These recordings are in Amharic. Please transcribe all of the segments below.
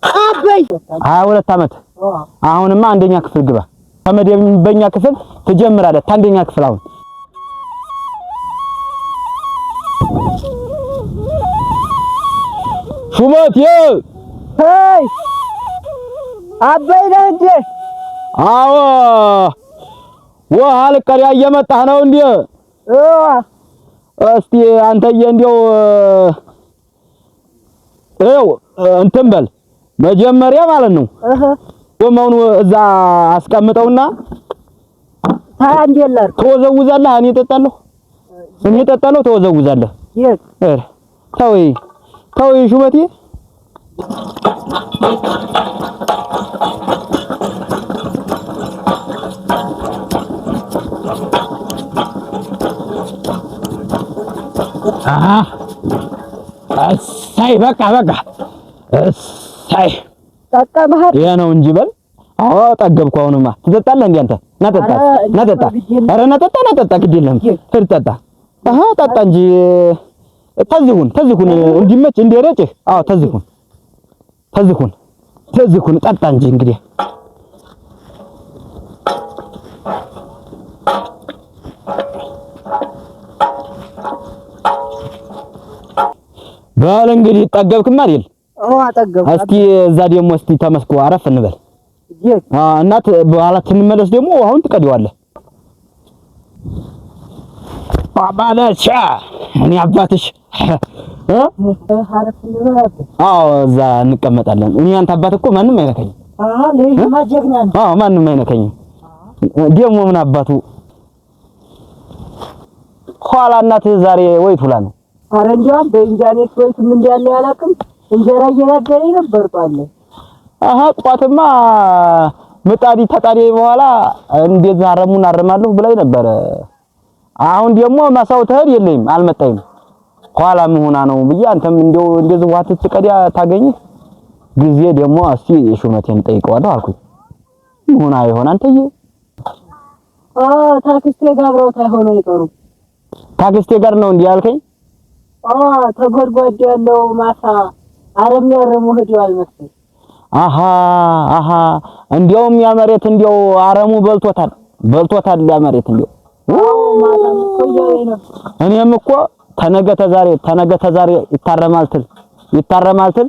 አበይ 22 ዓመት አሁንማ አንደኛ ክፍል ግባ ከመደበኛ ክፍል ትጀምራለህ አንደኛ ክፍል አሁን ሹመት ሄይ አበይ ነህ እንዴ? አዎ ወሃልቀሪያ እየመጣህ ነው እንዴ? እስቲ አንተዬ እንዴው እንትን በል መጀመሪያ ማለት ነው ጎማውን እዛ አስቀምጠውና ታንዴላር ተወዘውዛለህ እኔ እጠጣለሁ ተወዘውዛለህ ተው ሹመቴ እሰይ በቃ እሰይ ተጠማህ ያ ነው እንጂ በል አዎ ጠገብኩ አሁንማ ትጠጣለህ እንዴ አንተ ና ጠጣ ኧረ ና ጠጣ ግድ የለም ሂድ ጠጣ ጠጣ እንጂ ተዝሁን እንዲመች እንዲረጭህ አዎ ተዝሁን ጠጣ እንጂ እንግዲህ ባል እንግዲህ ጠገብክማ አይደል? አጠገብኩ። እስቲ እዛ ደግሞ እስቲ ተመስኮ አረፍ እንበል እናት በኋላ ትንመለስ ደግሞ አሁን ትቀዲዋለህ ባባለቻ እኔ አባትሽ አዎ እዛ እንቀመጣለን። እኔ አንተ አባት እኮ ማንም አይነካኝም። ለይማ ጀግና ነው። ማንም አይነካኝም። ደግሞ ምን አባቱ ኋላ እናትህ ዛሬ ወይ ቱላ ነው። ኧረ እንዲያውም በእንጃኔት ወይስ ምን ያለ ያላቅም እንጀራ እየጋገረኝ ነበር ጧትማ ምጣዲ ተጣሪ በኋላ እንዴት አረሙን አረማለሁ ብላይ ነበር። አሁን ደግሞ ማሳው ተሄድ የለኝም አልመጣኝም። ኋላ ምን ነው ብዬ አንተም እንደዚህ ዋት ትቀዲያ ታገኝ ጊዜ ደግሞ እስቲ ሹመቴን ጠይቀዋለሁ አልኩኝ። ምን አይሆን አንተዬ ታክስቴ ጋር አብረው ታይሆነ ይቀሩ ታክስቴ ጋር ነው እንዴ ያልከኝ? ተጎድጓድ ያለው ማሳ አረም ያረሙ ሄዷል መሰለኝ። እንዲያውም ያ መሬት እንዲያው አረሙ በልቶታል ያ መሬት እንዲያው ማታም እኮ ያለኝ ነው። እኔም እኮ ተነገ ተዛሬ ይታረማል ትል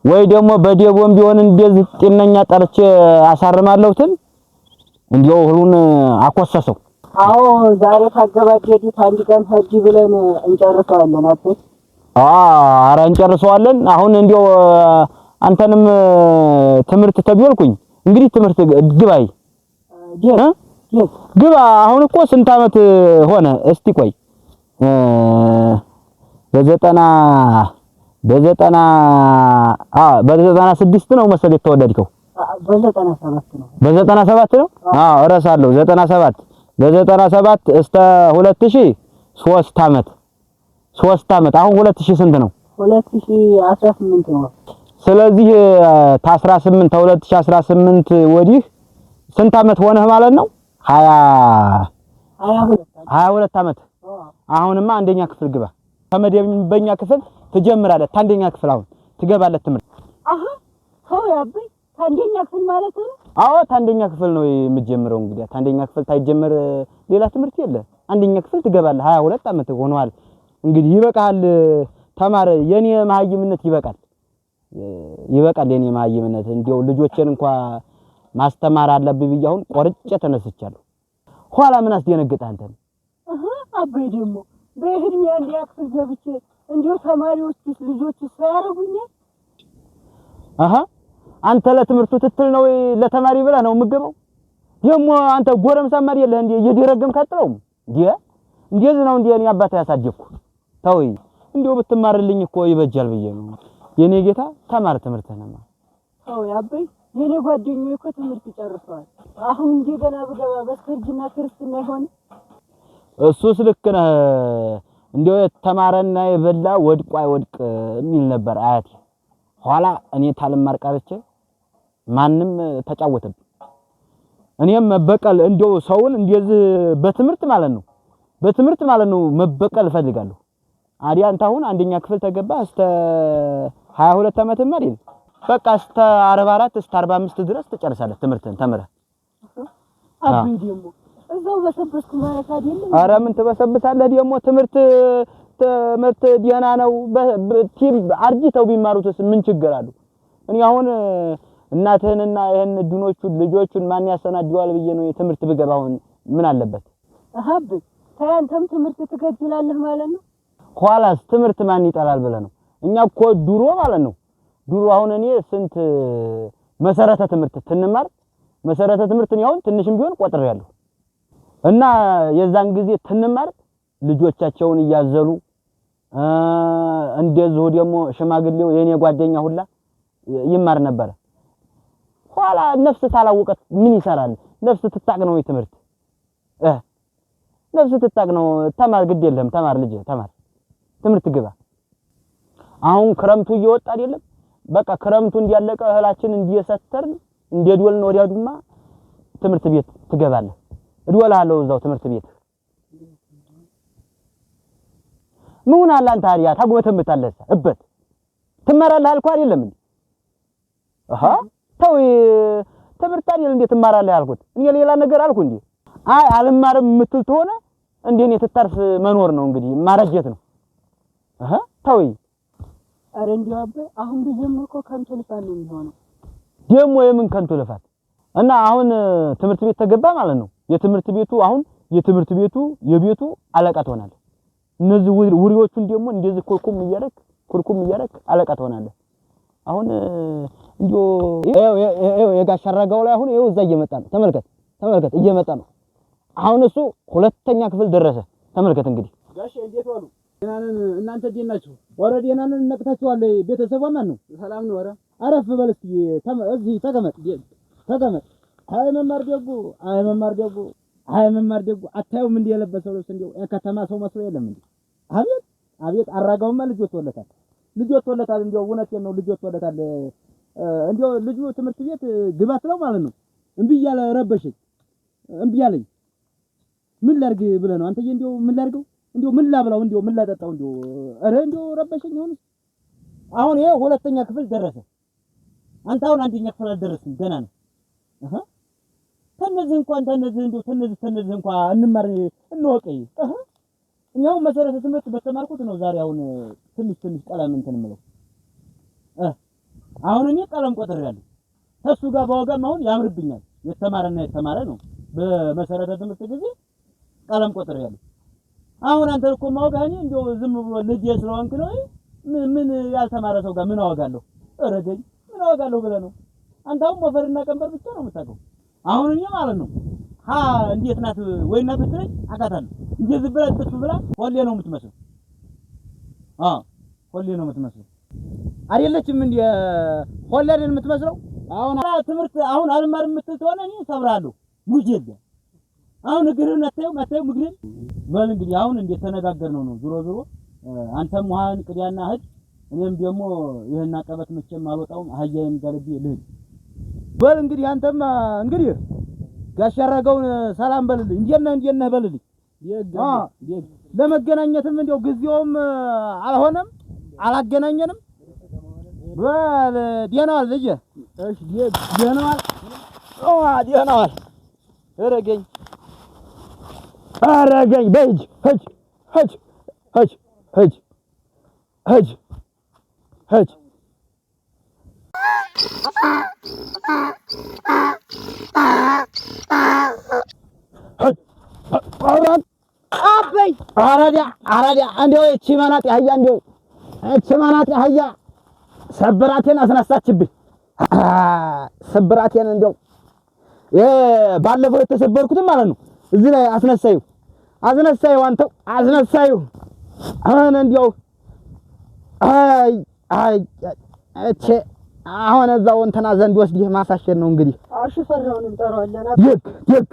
ወይ ደግሞ በዴቦም ቢሆን እንደዚህ ጤነኛ ጠርቼ አሳርማለሁ ትል እንዲያው ሁሉን አኮሰሰው። አዎ ዛሬ ታገባደዱት አንድ ቀን ሀጂ ብለን እንጨርሰዋለን አጥቶ ኧረ እንጨርሰዋለን። አሁን እንዲያው አንተንም ትምህርት ተቢልኩኝ እንግዲህ ትምህርት ግባይ ግባ። አሁን እኮ ስንት አመት ሆነ? እስቲ ቆይ በ96 ነው መሰለኝ የተወለድከው። በ97 ነው። እረሳለሁ 97 በ97 እስከ 2000 3 አመት አሁን 2000 ስንት ነው? 2018 ነው። ስለዚህ ከ18 2018 ወዲህ ስንት አመት ሆነህ ማለት ነው? 22 አመት። አሁንማ አንደኛ ክፍል ግባ። ከመደበኛ ክፍል ትጀምራለህ። አንደኛ ክፍል አሁን ትገባለህ ትምህርት። ያበይ አንደኛ ክፍል ማለት ነው? አዎ አንደኛ ክፍል ነው የምትጀምረው። እንግዲህ አንደኛ ክፍል ታይጀምር ሌላ ትምህርት የለ። አንደኛ ክፍል ትገባለህ። 22 አመት ሆኗል። እንግዲህ ይበቃል። ተማር። የኔ መሀይምነት ይበቃል የኔ መሀይምነት። እንዲያው ልጆችን እንኳን ማስተማር አለብኝ ብዬ አሁን ቆርጬ ተነስቻለሁ። ኋላ ምን አስደነግጠህ አንተ? አበይ ደግሞ በህድሜ አንድ ያክፍል ገብቼ እንዲያው ተማሪዎችስ ልጆችስ ሳያረጉኝ አንተ ለትምህርቱ ትትል ነው ለተማሪ ብለህ ነው የምገባው? ደግሞ አንተ ጎረምሳ ማር የለህ እንዴ? እየደረገም ካጥለው እንደዚህ ነው እንዴ? እኔ አባቴ ያሳደግኩ ተውይ። እንዲያው ብትማርልኝ እኮ ይበጃል ብዬ ነው። የኔ ጌታ ተማር ትምህርትህንማ። ያበይ የኔ ጓደኛዬ እኮ ትምህርት ጨርሰዋል። አሁን እንደገና ብገባ በስተርጅና ክርስትና ይሆን? እሱስ ልክ ነህ። እንዲያው የተማረና የበላ ወድቆ አይወድቅ የሚል ነበር አያቴ። ኋላ እኔ ታልማር ቀርቼ ማንም ተጫወተብኝ። እኔም መበቀል እንዲያው ሰውን እንደዚህ በትምህርት ማለት ነው መበቀል እፈልጋለሁ። አዲያ አንተ አሁን አንደኛ ክፍል ተገባ እስከ 22 ዓመት ማለት በቃ እስከ 44 እስከ 45 ድረስ ትጨርሳለህ ትምህርትን ተምረህ። አብይ ደግሞ እዛው በሰበስኩ ማለት አይደለም። ኧረ ምን ትበሰብሳለህ ደግሞ ትምህርት ዲያና ነው። አርጅተው ቢማሩትስ ምን ችግር አለው? እኔ አሁን እናትህንና ይሄን ልጆቹን ማን ያሰናድዋል ብዬ ነው የትምህርት ብገባ አሁን ምን አለበት? አሀብ ታንተም ትምህርት ትከጅላለህ ማለት ነው። ኋላስ ትምህርት ማን ይጠላል ብለህ ነው? እኛ እኮ ድሮ ማለት ነው አሁን እኔ ስንት መሰረተ ትምህርት ትንማር መሰረተ ትምህርት ነው አሁን ትንሽም ቢሆን ቆጥሬያለሁ። እና የዛን ጊዜ ትንማር ልጆቻቸውን እያዘሉ እንደዚሁ ደግሞ ሽማግሌው የኔ ጓደኛ ሁላ ይማር ነበር። ኋላ ነፍስ ታላወቀት ምን ይሰራል? ነፍስ ትታቅ ነው የትምህርት ነፍስ ትታቅ ነው። ተማር ግድ የለም ተማር ልጅ ተማር ትምህርት ግባ። አሁን ክረምቱ እየወጣ አይደለም? በቃ ክረምቱ እንዲያለቀ እህላችን እንዲሰተርን እንደዶልን ወዲያዱማ ትምህርት ቤት ትገባለህ። እድወልሃለሁ እዛው ትምህርት ቤት ምን አለ አንተ ታዲያ ታጎተምታለህ እበት ትማራለህ አልኩህ አይደለም እንዴ? ተው ትምህርት አይደል እንዴ ትማራለህ ያልኩት? እኔ ሌላ ነገር አልኩ እንዴ? አይ አልማርም የምትል ተሆነ እንዴ እኔ ትታርፍ መኖር ነው እንግዲህ ማረጀት ነው። ተው አረ እንዴ አባይ አሁን ቢጀምር እኮ ከንቱ ልፋት ነው የሚሆነው። ደግሞ የምን ከንቱ ልፋት? እና አሁን ትምህርት ቤት ተገባ ማለት ነው። የትምህርት ቤቱ የቤቱ አለቃ ትሆናለህ። እነዚህ ውሪዎቹን ደግሞ እንደዚህ ኩርኩም እያረክ አለቃ ትሆናለህ። አሁን እንዲሁ የጋሽ አራጋው ላይ አሁን እዛ እየመጣ ነው። ተመልከት እየመጣ ነው። አሁን እሱ ሁለተኛ ክፍል ደረሰ። ተመልከት እንግዲህ ጋሽ እንዴት ዋሉ? ደህና ነን። እናንተ እንዴት ናችሁ? ኧረ ደህና ነን። ነቅታችኋል? ቤተሰቧ ማን ነው? ሰላም ነው። ኧረ አረፍ በል እስኪ እዚህ ተቀመጥ። አይ መማር ደጉ አታዩም እንዴ የለበሰው ልብስ እንደው የከተማ ሰው መስሎ የለም እንዴ? አቤት አራጋውማ ልጅ ወጥቶለታል። እንደው እውነቴን ነው ልጅ ወጥቶለታል። እንደው ልጁ ትምህርት ቤት ግባ ስለው ማለት ነው እምቢ እያለ ረበሸኝ። እምቢ አለኝ። ምን ላድርግ ብለህ ነው አንተዬ? እንደው ምን ላድርገው? እንደው ምን ላብላው? እንደው ምን ላጠጣው? እንደው ረበሸኝ። አሁን ይሄ ሁለተኛ ክፍል ደረሰ። አንተ አሁን አንደኛ ክፍል አልደረስም ገና ነው። ተነዚህ እንኳን እንማር እንወቀይ። እኛው መሰረተ ትምህርት በተማርኩት ነው ዛሬ አሁን ትንሽ ቀለም እንትን የምለው። አሁን እኔ ቀለም ቆጥሬያለሁ። ከሱ ጋር ባወጋም አሁን ያምርብኛል። የተማረ ነው። በመሰረተ ትምህርት ጊዜ ቀለም ቆጥሬያለሁ። አሁን አንተ እኮ ማወጋኝ እንደው ዝም ብሎ ልጅ ስለሆንክ ነው። ምን ያልተማረ ሰው ጋር ምን አወጋለሁ? እረገኝ ምን አወጋለሁ ብለህ ነው አንተ? አሁን ሞፈርና ቀንበር ብቻ ነው የምታውቀው። አሁን እኛ ማለት ነው እንዴት ናት ወይና ብትለኝ አቃታለሁ። እንደዚህ ብላ ሆሌ ነው የምትመስለው። ሆሌ ነው የምትመስለው አይደለችም እንዴ? ሆሌ አይደል የምትመስለው? አሁን ትምህርት አሁን አልማርም የምትል ተሆነ እኔ ሰብራለሁ። ሙጄ አሁን እግርህን አታየው ምግርህን በል እንግዲህ አሁን እንዴት ተነጋገርነው ነው። ዞሮ አንተም ውሃን ቅዳና እህድ፣ እኔም ደግሞ ይሄን አቀበት መቼም አልወጣውም። አህያዬን ጋርቤ ልሂድ በል እንግዲህ አንተም እንግዲህ ጋሽ አራጋውን ሰላም በልልኝ። እንዴት ነህ በልልኝ። ለመገናኘትም እንደው ጊዜውም አልሆነም አላገናኘንም። በል ደህና ዋል ልጄ። እሺ ደህና ዋል። አረገኝ በእጅ ሂጅ አራዳ እንደው እቺ መናጤ አህያ ሰብራቴን አስነሳችብኝ። ሰብራቴን እንደው ባለፈው የተሰበርኩት ማለት ነው እዚህ ላይ አስነሳዩ አንተው አስነሳዩ። አሁን እንደው እቺ አሁን እዛው እንትና ዘንድ ወስደህ ማሳሸን ነው እንግዲህ። ሽፈራውን እንጠራዋለን። ይክ